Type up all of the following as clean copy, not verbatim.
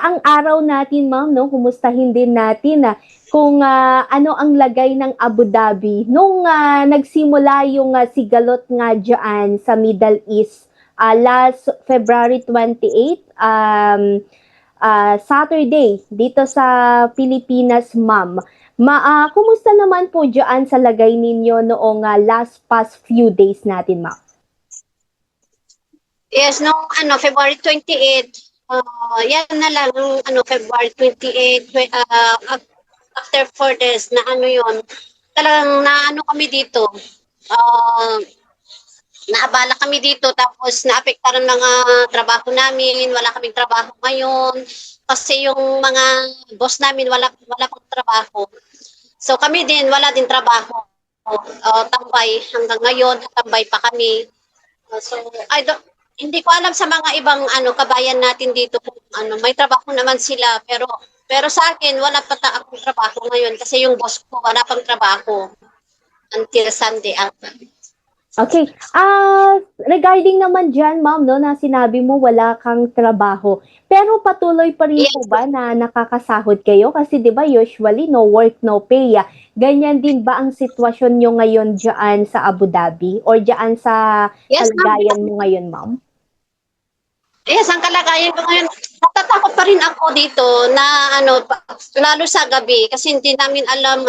ang araw natin, ma'am, 'no, kumustahin din natin, kung, ano ang lagay ng Abu Dhabi nung, nagsimula yung, sigalot nga diyaan sa Middle East, last February 28, Saturday dito sa Pilipinas, ma'am. Kumusta naman po diyaan sa lagay ninyo noong, last past few days natin, ma'am? Yes, nung February 28, yan na lang, February 28, after 4 days na yon, talagang naano kami dito, uh, naabala kami dito, tapos naapektaran mga trabaho namin, wala kaming trabaho ngayon, kasi yung mga boss namin wala pang trabaho. So kami din, wala din trabaho. Tambay hanggang ngayon, tambay pa kami. So hindi ko alam sa mga ibang kabayan natin dito kung may trabaho naman sila, pero sa akin wala pa akong trabaho ngayon kasi yung boss ko wala pang trabaho until Sunday ata. Okay. Regarding naman diyan, ma'am, 'no, na sinabi mo wala kang trabaho. Pero patuloy pa rin Yes. po ba na nakakasahod kayo? Kasi 'di ba usually no work, no pay. Ganyan din ba ang sitwasyon niyo ngayon diyan sa Abu Dhabi or diyan sa Yes, ma'am. kalagayan mo ngayon, ma'am? Yes, ang kalagayan ko ngayon, natatakot pa rin ako dito na lalo sa gabi kasi hindi namin alam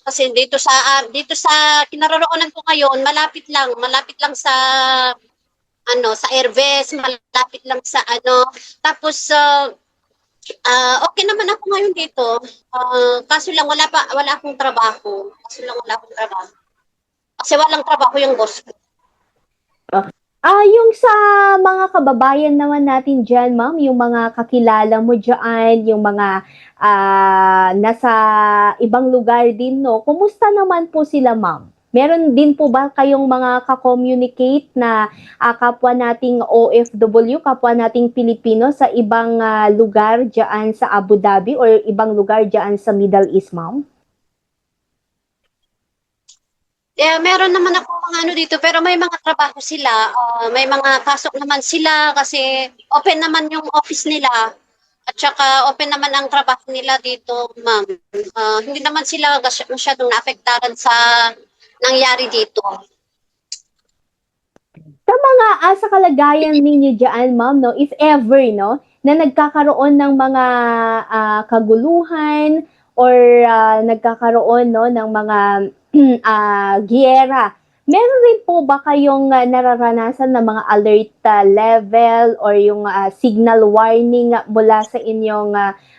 kasi dito sa kinaroroonan ko ngayon, malapit lang sa Airbase, malapit lang sa tapos okay naman ako ngayon dito. Kaso lang wala akong trabaho. Kasi walang trabaho yung boss ko. Yung sa mga kababayan naman natin diyan, ma'am, yung mga kakilala mo diyan, yung mga nasa ibang lugar din, no? Kumusta naman po sila, ma'am? Meron din po ba kayong mga ka-communicate na kapwa nating OFW, kapwa nating Pilipino sa ibang lugar diyan sa Abu Dhabi or ibang lugar diyan sa Middle East, ma'am? Yeah, meron naman ako mga dito, pero may mga trabaho sila. May mga pasok naman sila kasi open naman yung office nila. At saka open naman ang trabaho nila dito, ma'am. Hindi naman sila masyadong naapektaran sa nangyari dito. Sa kalagayan ninyo diyan, ma'am, no, if ever, no, na nagkakaroon ng mga kaguluhan or nagkakaroon, no, ng mga giyera, meron rin po ba kayong nararanasan na mga alert level or yung signal warning mula sa inyong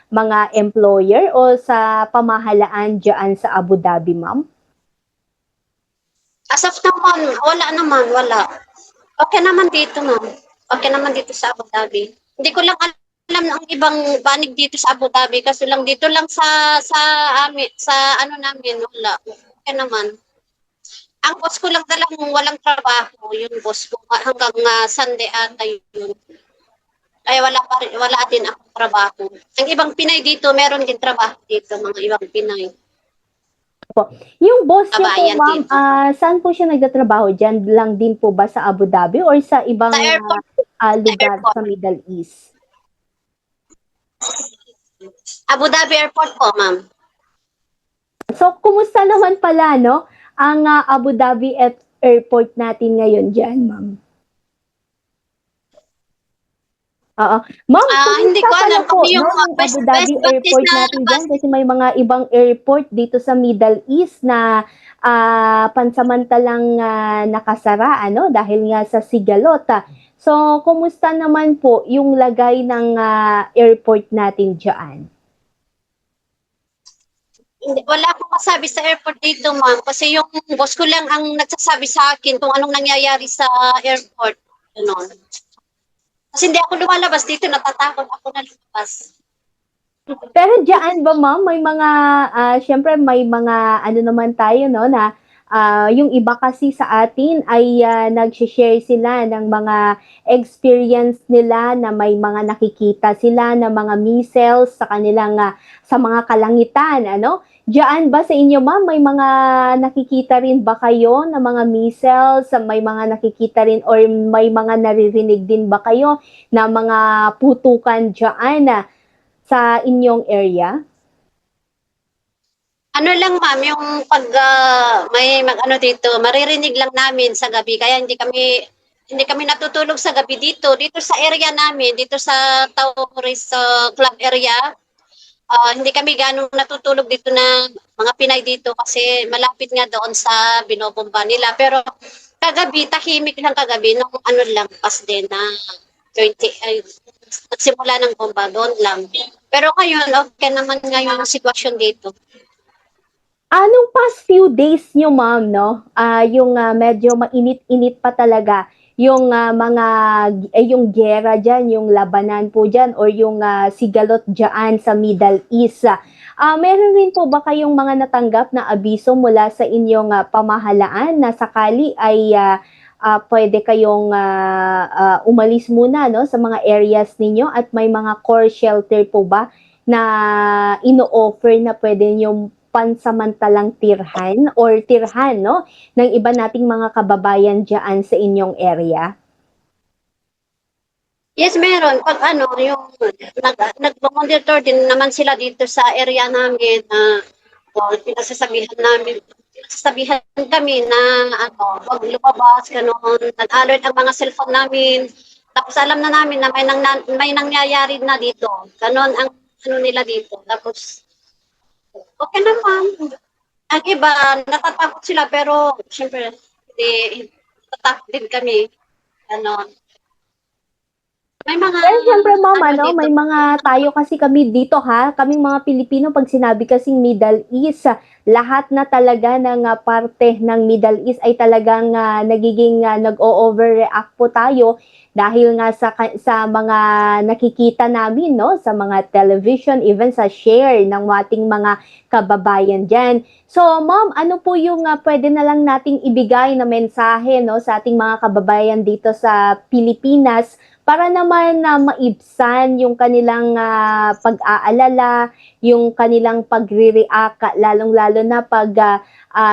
mga employer o sa pamahalaan diyan sa Abu Dhabi, ma'am? As of naman, wala. Okay naman dito, ma'am. Okay naman dito sa Abu Dhabi. Hindi ko lang alam ang ibang banig dito sa Abu Dhabi kasi lang dito lang amin, sa namin, wala. Okay naman. Ang boss ko lang talagang walang trabaho, yung boss ko hanggang Sunday ata yun. Ay wala din ako trabaho. Ang ibang Pinay dito, meron din trabaho dito, mga ibang Pinay. Yung boss niyo po, Kabayan ma'am, dito. saan po siya nagtatrabaho? Diyan lang din po ba sa Abu Dhabi or sa ibang Sa airport. lugar airport. sa Middle East? Abu Dhabi Airport po, ma'am. So, kumusta naman pala, no, ang Abu Dhabi Airport natin ngayon diyan, ma'am? Oo. Ma'am, Hindi ko kumusta alam pala po, kung yung no, ang best Abu Dhabi practice Airport na natin diyan kasi may mga ibang airport dito sa Middle East na pansamantalang nakasara, dahil nga sa sigalot. So, kumusta naman po yung lagay ng airport natin diyan? Wala akong masabi sa airport dito, ma'am. Kasi yung boss ko lang ang nagsasabi sa akin kung anong nangyayari sa airport. Ganon. Kasi hindi ako lumalabas dito, natatakot ako na lumabas. Pero diyan ba, ma'am, may mga, syempre may mga naman tayo, no, na yung iba kasi sa atin ay nag-share sila ng mga experience nila na may mga nakikita sila na mga missiles sa kanilang sa mga kalangitan, Diyan ba sa inyo ma'am, may mga nakikita rin ba kayo na mga missiles, may mga nakikita rin or may mga naririnig din ba kayo na mga putukan diyan sa inyong area? Ano lang ma'am, yung pag may mag-ano dito, maririnig lang namin sa gabi kaya hindi kami natutulog sa gabi dito sa area namin, dito sa Taurus Club area. Hindi kami ganong natutulog dito na mga Pinay dito kasi malapit nga doon sa binobomba nila. Pero kagabi, tahimik lang kagabi, nung ano lang, pas din na 20, ay, nagsimula ng bomba, doon lang. Pero ngayon, okay naman ngayon ang sitwasyon dito. Anong past few days nyo, ma'am, no? Yung medyo mainit-init pa talaga yung yung gera dyan, yung labanan po dyan, or yung sigalot dyan sa Middle East. Meron rin po ba kayong mga natanggap na abiso mula sa inyong pamahalaan na sakali ay pwede kayong umalis muna no, sa mga areas ninyo at may mga core shelter po ba na ino-offer na pwede nyo pansamantalang tirhan or tirhan no ng iba nating mga kababayan diyan sa inyong area? Yes, meron. Pag ano, yung nag-monitor din naman sila dito sa area namin na pinasasabihan kami na ano, wag lumabas, gano'n. Nag-alert ang mga cellphone namin. Tapos alam na namin na may nangyayari na dito. Ganon ang ano nila dito. Tapos, okay naman. Ang iba, natatakot sila pero syempre, hindi, natatakot din kami. Ganon. May mga Well, siyempre ma'am, ano ano, dito. may mga tayo kasi kami dito ha, kaming mga Pilipino, pag sinabi kasing Middle East, lahat na talaga ng parte ng Middle East ay talagang nagiging nag-o-overreact po tayo dahil nga sa mga nakikita namin, no, sa mga television, even sa share ng ating mga kababayan diyan. So, ma'am, ano po yung pwede na lang nating ibigay na mensahe, no, sa ating mga kababayan dito sa Pilipinas para naman na maibsan yung kanilang pag-aalala, yung kanilang pagre-react, lalong-lalo na pag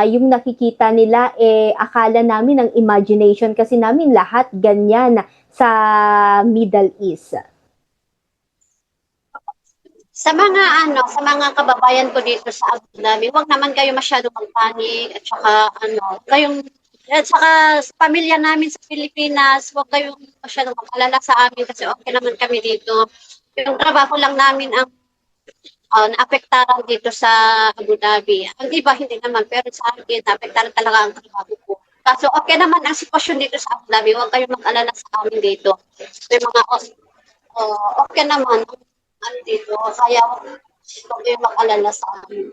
yung nakikita nila, akala namin ang imagination kasi namin lahat ganyan sa Middle East. Sa mga kababayan ko dito sa Abu Dhabi, wag naman kayo masyadong magpanik at saka at saka sa pamilya namin sa Pilipinas, wag kayong masyadong mag-alala sa amin kasi okay naman kami dito. Yung trabaho lang namin ang naapektaran dito sa Abu Dhabi. Ang iba hindi naman, pero sa akin, naapektaran talaga ang trabaho ko. Kaso okay naman ang sitwasyon dito sa Abu Dhabi, huwag kayong mag-alala sa amin dito. May mga okay naman ano dito, kaya huwag kayong mag-alala sa amin.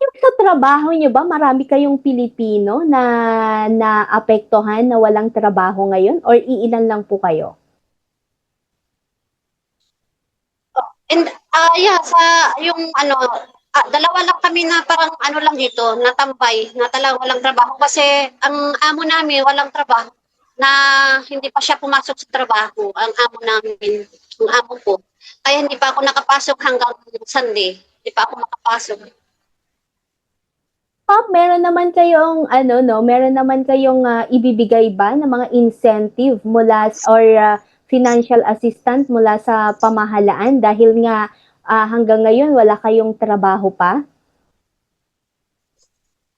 Yung sa trabaho niyo ba, marami kayong Pilipino na naapektuhan na walang trabaho ngayon or iilan lang po kayo? And yeah, yung ano, dalawa lang kami na parang ano lang dito, natambay, na talagang walang trabaho kasi ang amo namin walang trabaho na hindi pa siya pumasok sa trabaho, ang amo namin, ang amo ko. Kaya hindi pa ako nakapasok hanggang Sunday. Hindi pa ako makapasok. Pop, meron naman kayong ano no, meron naman kayong ibibigay ba na mga incentive mula or financial assistance mula sa pamahalaan dahil nga hanggang ngayon wala kayong trabaho pa?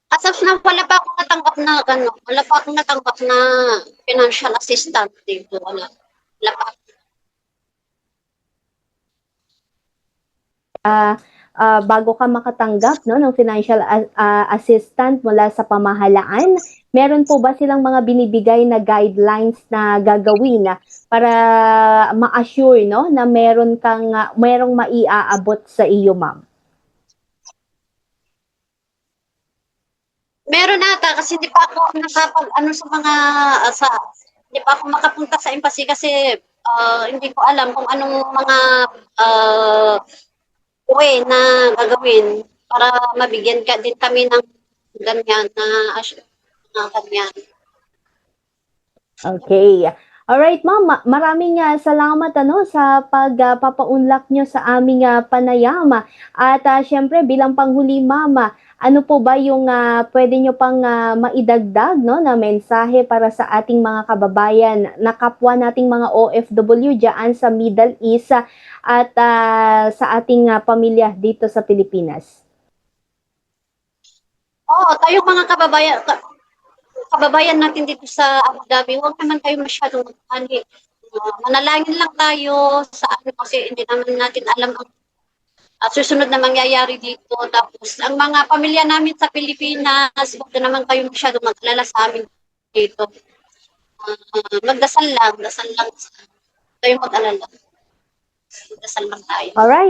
As of now, wala pa akong natanggap na wala pa akong natanggap na financial assistance dito. Wala pa. Bago ka makatanggap no ng financial assistance mula sa pamahalaan, meron po ba silang mga binibigay na guidelines na gagawin para ma-assure no na merong maiaabot sa iyo, ma'am? Meron nata kasi hindi pa ako nakapag ano sa mga hindi pa ako makapunta sa embassy kasi hindi ko alam kung anong mga uh, way na gagawin para mabigyan ka din kami ng ganyan na ganyan. Okay. Alright, ma'am, maraming salamat sa pagpapaunlak nyo sa aming panayam. At syempre bilang panghuli, ma'am, ano po ba yung pwede nyo pang maidagdag, no, na mensahe para sa ating mga kababayan na kapwa nating mga OFW diyan sa Middle East, at sa ating pamilya dito sa Pilipinas? Oo, tayong mga kababayan natin dito sa Abu Dhabi, huwag naman tayo masyadong magpanik. Manalangin lang tayo sa ano kasi hindi naman natin alam ang susunod na mangyayari dito. Tapos, ang mga pamilya namin sa Pilipinas, huwag na naman kayo masyadong mag-alala sa amin dito. Magdasal lang, dasal lang. Tayo mag-alala. Dasal lang tayo. Alright.